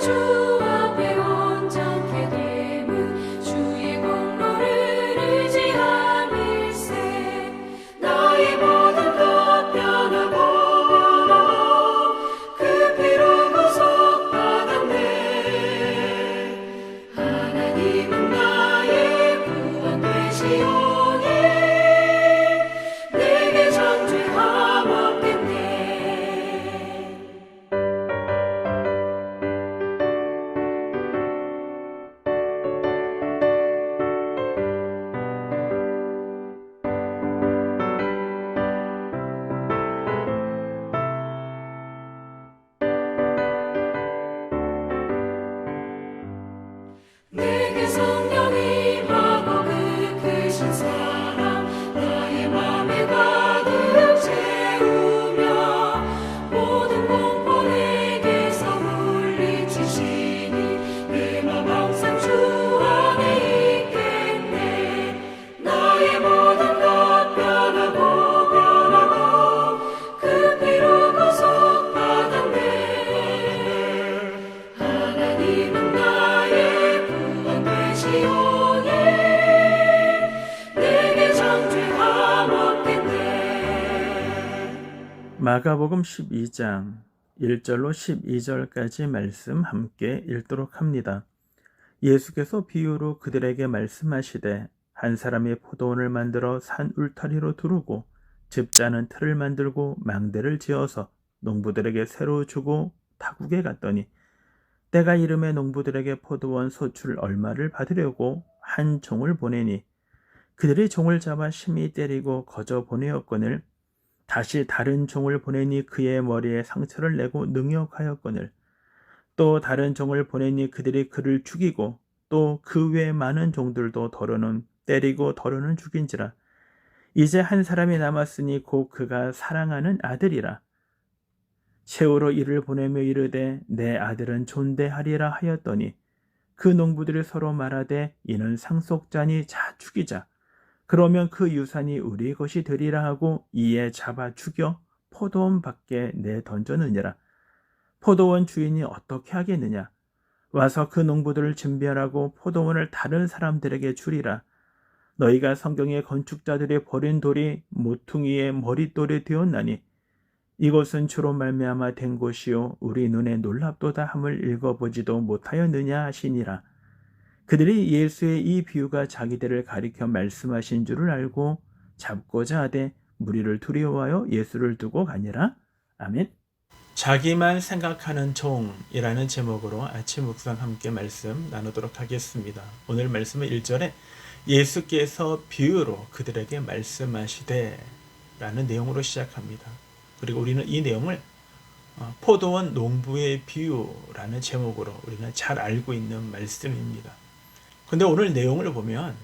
주 앞에 온전케 됨은 주의 공로를 의지함일세. 나의 모든 것 변하고 그 피로 구속받았네. 하나님은 나의 구원 되시오니 내게 정죄함 없겠네. 내게 성령이 임하고 그 크신 사랑 나의 맘에 가득 채우며 모든 공포 내게서 물리치시니 내 맘 항상 주 안에 있겠네. 나의 모든 것 변하고 그 피로 구속받았네. 하나님은 나의 구원 되시오니 내게 정죄함 없겠네. 마가복음 12장 1절로 12절까지 말씀 함께 읽도록 합니다. 예수께서 비유로 그들에게 말씀하시되 한 사람이 포도원을 만들어 산 울타리로 두르고 집자는 틀을 만들고 망대를 지어서 농부들에게 새로 주고 타국에 갔더니 때가 이름에 농부들에게 포도원 소출 얼마를 받으려고 한 종을 보내니 그들이 종을 잡아 심히 때리고 거저 보내었거늘 다시 다른 종을 보내니 그의 머리에 상처를 내고 능욕하였거늘 또 다른 종을 보내니 그들이 그를 죽이고 또 그 외 많은 종들도 더러는 때리고 더러는 죽인지라. 이제 한 사람이 남았으니 곧 그가 사랑하는 아들이라. 최후로 이를 보내며 이르되 내 아들은 존대하리라 하였더니 그 농부들이 서로 말하되 이는 상속자니 자 죽이자. 그러면 그 유산이 우리 것이 되리라 하고 이에 잡아 죽여 포도원 밖에 내던져느니라. 포도원 주인이 어떻게 하겠느냐? 와서 그 농부들을 진멸하고 포도원을 다른 사람들에게 주리라. 너희가 성경의 건축자들이 버린 돌이 모퉁이의 머릿돌이 되었나니 이곳은 주로 말미암아 된 곳이요 우리 눈에 놀랍도다 함을 읽어보지도 못하였느냐 하시니라. 그들이 예수의 이 비유가 자기들을 가리켜 말씀하신 줄을 알고 잡고자 하되 무리를 두려워하여 예수를 두고 가니라. 아멘. 자기만 생각하는 종이라는 제목으로 아침 묵상 함께 말씀 나누도록 하겠습니다. 오늘 말씀은 1절에 예수께서 비유로 그들에게 말씀하시되 라는 내용으로 시작합니다. 그리고 우리는 이 내용을 포도원 농부의 비유라는 제목으로 우리는 잘 알고 있는 말씀입니다. 근데 오늘 내용을 보면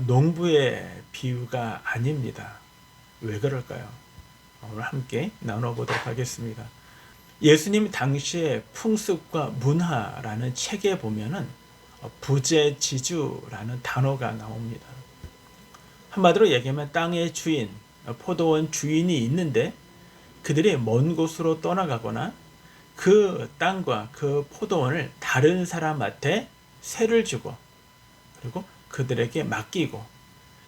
농부의 비유가 아닙니다. 왜 그럴까요? 오늘 함께 나눠보도록 하겠습니다. 예수님 당시의 풍습과 문화라는 책에 보면은 부재지주라는 단어가 나옵니다. 한마디로 얘기하면 땅의 주인, 포도원 주인이 있는데 그들이 먼 곳으로 떠나가거나 그 땅과 그 포도원을 다른 사람한테 세를 주고 그리고 그들에게 맡기고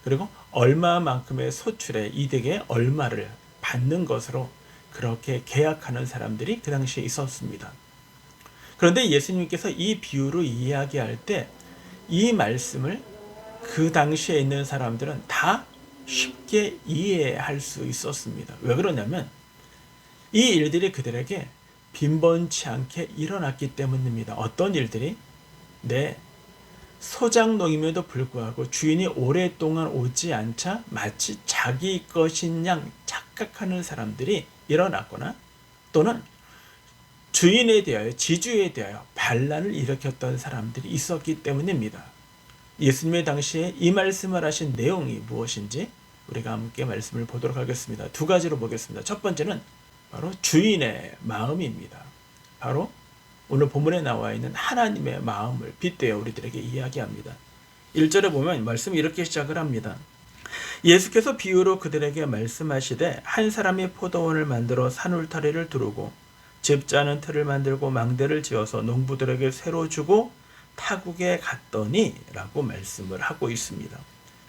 그리고 얼마만큼의 소출의 이득의 얼마를 받는 것으로 그렇게 계약하는 사람들이 그 당시에 있었습니다. 그런데 예수님께서 이 비유로 이야기할 때 이 말씀을 그 당시에 있는 사람들은 다 쉽게 이해할 수 있었습니다. 왜 그러냐면 이 일들이 그들에게 빈번치 않게 일어났기 때문입니다. 어떤 일들이? 소작농임에도 불구하고 주인이 오랫동안 오지 않자 마치 자기 것인 양 착각하는 사람들이 일어났거나 또는 주인에 대하여 지주에 대하여 반란을 일으켰던 사람들이 있었기 때문입니다. 예수님의 당시에 이 말씀을 하신 내용이 무엇인지 우리가 함께 말씀을 보도록 하겠습니다. 두 가지로 보겠습니다. 첫 번째는 바로 주인의 마음입니다. 바로 오늘 본문에 나와 있는 하나님의 마음을 빗대어 우리들에게 이야기합니다. 1절에 보면 말씀이 이렇게 시작을 합니다. 예수께서 비유로 그들에게 말씀하시되 한 사람이 포도원을 만들어 산울타리를 두르고 집자는 틀을 만들고 망대를 지어서 농부들에게 새로 주고 타국에 갔더니 라고 말씀을 하고 있습니다.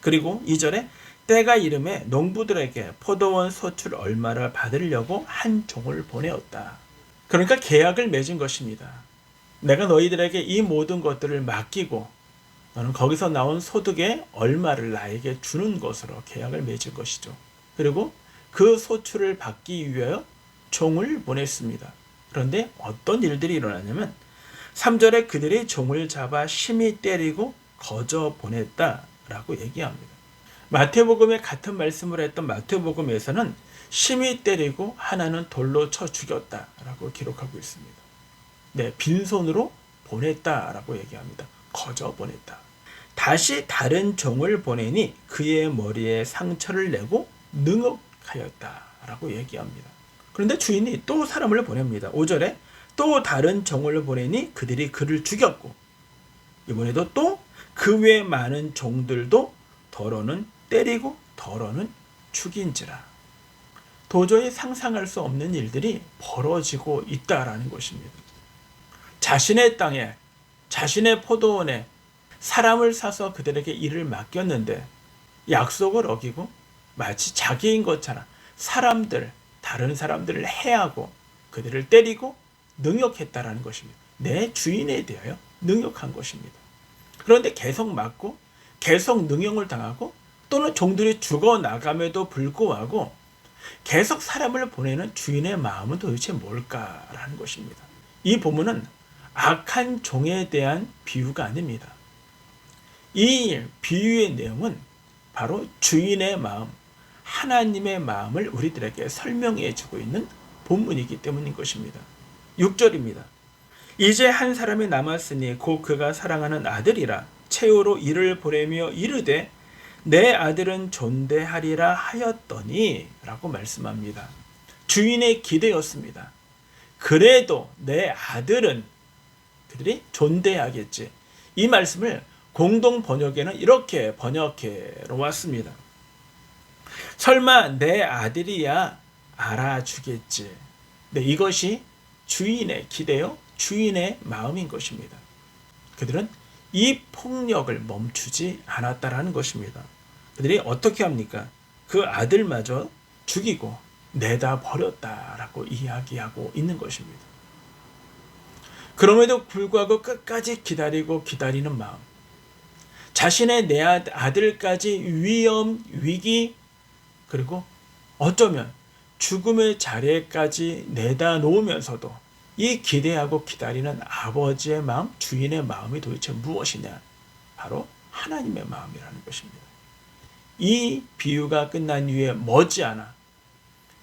그리고 2절에 때가 이름에 농부들에게 포도원 소출 얼마를 받으려고 한 종을 보내었다. 그러니까 계약을 맺은 것입니다. 내가 너희들에게 이 모든 것들을 맡기고 너는 거기서 나온 소득의 얼마를 나에게 주는 것으로 계약을 맺은 것이죠. 그리고 그 소출을 받기 위하여 종을 보냈습니다. 그런데 어떤 일들이 일어나냐면 3절에 그들이 종을 잡아 심히 때리고 거저 보냈다라고 얘기합니다. 마태복음에 같은 말씀을 했던 마태복음에서는 심히 때리고 하나는 돌로 쳐 죽였다라고 기록하고 있습니다. 네, 빈손으로 보냈다라고 얘기합니다. 거저 보냈다. 다시 다른 종을 보내니 그의 머리에 상처를 내고 능욕하였다라고 얘기합니다. 그런데 주인이 또 사람을 보냅니다. 5절에 또 다른 종을 보내니 그들이 그를 죽였고 이번에도 또 그 외 많은 종들도 더러는 때리고 더러는 죽인지라. 도저히 상상할 수 없는 일들이 벌어지고 있다라는 것입니다. 자신의 땅에, 자신의 포도원에 사람을 사서 그들에게 일을 맡겼는데 약속을 어기고 마치 자기인 것처럼 다른 사람들을 해하고 그들을 때리고 능욕했다라는 것입니다. 내 주인에 대하여 능욕한 것입니다. 그런데 계속 맞고 계속 능욕을 당하고 또는 종들이 죽어나감에도 불구하고 계속 사람을 보내는 주인의 마음은 도대체 뭘까라는 것입니다. 이 본문은 악한 종에 대한 비유가 아닙니다. 이 비유의 내용은 바로 주인의 마음, 하나님의 마음을 우리들에게 설명해 주고 있는 본문이기 때문인 것입니다. 6절입니다. 이제 한 사람이 남았으니 곧 그가 사랑하는 아들이라 최후로 이를 보내며 이르되 내 아들은 존대하리라 하였더니 라고 말씀합니다. 주인의 기대였습니다. 그래도 내 아들은 그들이 존대하겠지. 이 말씀을 공동 번역에는 이렇게 번역해 놓았습니다. 설마 내 아들이야 알아주겠지. 네, 이것이 주인의 기대요, 주인의 마음인 것입니다. 그들은 이 폭력을 멈추지 않았다라는 것입니다. 그들이 어떻게 합니까? 그 아들마저 죽이고 내다 버렸다라고 이야기하고 있는 것입니다. 그럼에도 불구하고 끝까지 기다리는 마음, 자신의 내 아들까지 위험, 위기, 그리고 어쩌면 죽음의 자리에까지 내다 놓으면서도 이 기대하고 기다리는 아버지의 마음, 주인의 마음이 도대체 무엇이냐? 바로 하나님의 마음이라는 것입니다. 이 비유가 끝난 이후에 머지않아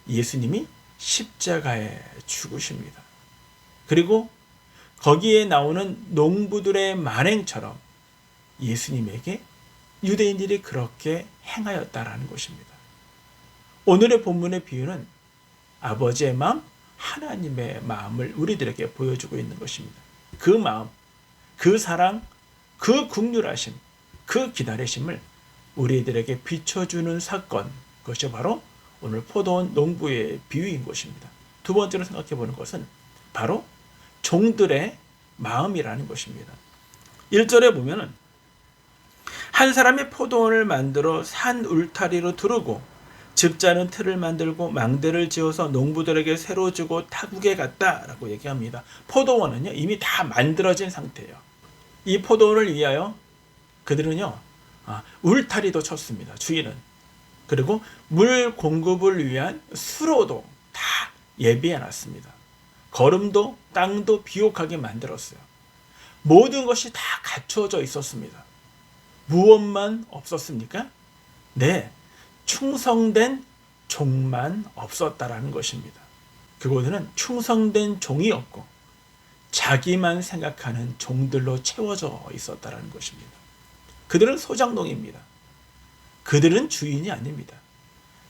예수님이 십자가에 죽으십니다. 그리고 거기에 나오는 농부들의 만행처럼 예수님에게 유대인들이 그렇게 행하였다라는 것입니다. 오늘의 본문의 비유는 아버지의 마음, 하나님의 마음을 우리들에게 보여주고 있는 것입니다. 그 마음, 그 사랑, 그 긍휼하심, 그 기다리심을 우리들에게 비춰주는 사건, 그것이 바로 오늘 포도원 농부의 비유인 것입니다. 두 번째로 생각해 보는 것은 바로 종들의 마음이라는 것입니다. 1절에 보면은 한 사람이 포도원을 만들어 산 울타리로 두르고 집자는 틀을 만들고 망대를 지어서 농부들에게 새로 주고 타국에 갔다라고 얘기합니다. 포도원은요 이미 다 만들어진 상태예요. 이 포도원을 위하여 그들은요 울타리도 쳤습니다. 주인은. 그리고 물 공급을 위한 수로도 다 예비해 놨습니다. 거름도 땅도 비옥하게 만들었어요. 모든 것이 다 갖추어져 있었습니다. 무엇만 없었습니까? 네, 충성된 종만 없었다라는 것입니다. 그곳에는 충성된 종이 없고 자기만 생각하는 종들로 채워져 있었다라는 것입니다. 그들은 소장농입니다. 그들은 주인이 아닙니다.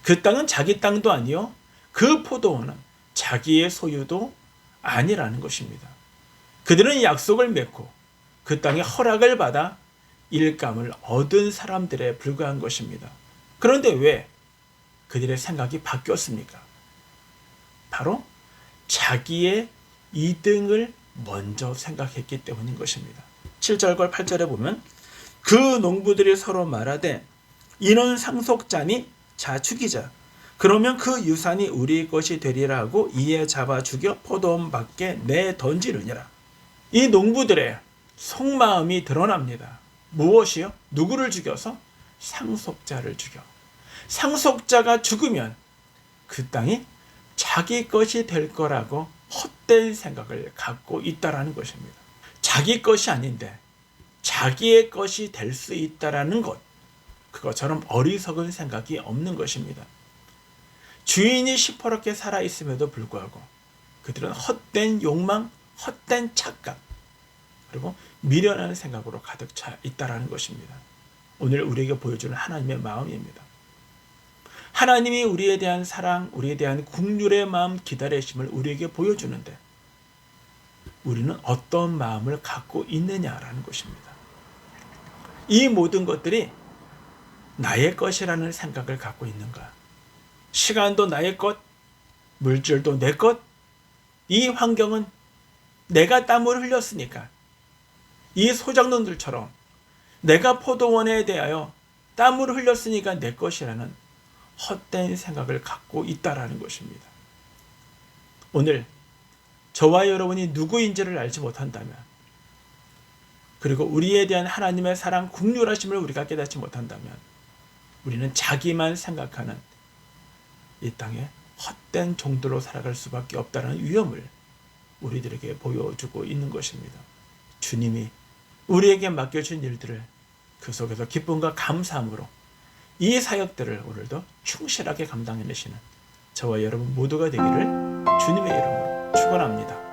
그 땅은 자기 땅도 아니요, 그 포도원은 자기의 소유도 아니라는 것입니다. 그들은 약속을 맺고 그 땅의 허락을 받아 일감을 얻은 사람들에 불과한 것입니다. 그런데 왜 그들의 생각이 바뀌었습니까? 바로 자기의 2등을 먼저 생각했기 때문인 것입니다. 7절과 8절에 보면 그 농부들이 서로 말하되 이는 상속자니 자 죽이자. 그러면 그 유산이 우리 것이 되리라 하고 이에 잡아 죽여 포도원 밖에 내던지느니라. 이 농부들의 속마음이 드러납니다. 무엇이요? 누구를 죽여서? 상속자를 죽여. 상속자가 죽으면 그 땅이 자기 것이 될 거라고 헛된 생각을 갖고 있다라는 것입니다. 자기 것이 아닌데 자기의 것이 될 수 있다라는 것, 그것처럼 어리석은 생각이 없는 것입니다. 주인이 시퍼렇게 살아있음에도 불구하고 그들은 헛된 욕망, 헛된 착각, 그리고 미련한 생각으로 가득 차 있다라는 것입니다. 오늘 우리에게 보여주는 하나님의 마음입니다. 하나님이 우리에 대한 사랑, 우리에 대한 긍휼의 마음, 기다리심을 우리에게 보여주는데 우리는 어떤 마음을 갖고 있느냐라는 것입니다. 이 모든 것들이 나의 것이라는 생각을 갖고 있는가? 시간도 나의 것, 물질도 내 것, 이 환경은 내가 땀을 흘렸으니까 이 소작농들처럼 내가 포도원에 대하여 땀을 흘렸으니까 내 것이라는 헛된 생각을 갖고 있다라는 것입니다. 오늘 저와 여러분이 누구인지를 알지 못한다면, 그리고 우리에 대한 하나님의 사랑, 긍휼하심을 우리가 깨닫지 못한다면 우리는 자기만 생각하는 이 땅에 헛된 종들로 살아갈 수밖에 없다는 위험을 우리들에게 보여주고 있는 것입니다. 주님이 우리에게 맡겨준 일들을 그 속에서 기쁨과 감사함으로 이 사역들을 오늘도 충실하게 감당해내시는 저와 여러분 모두가 되기를 주님의 이름으로 축원합니다.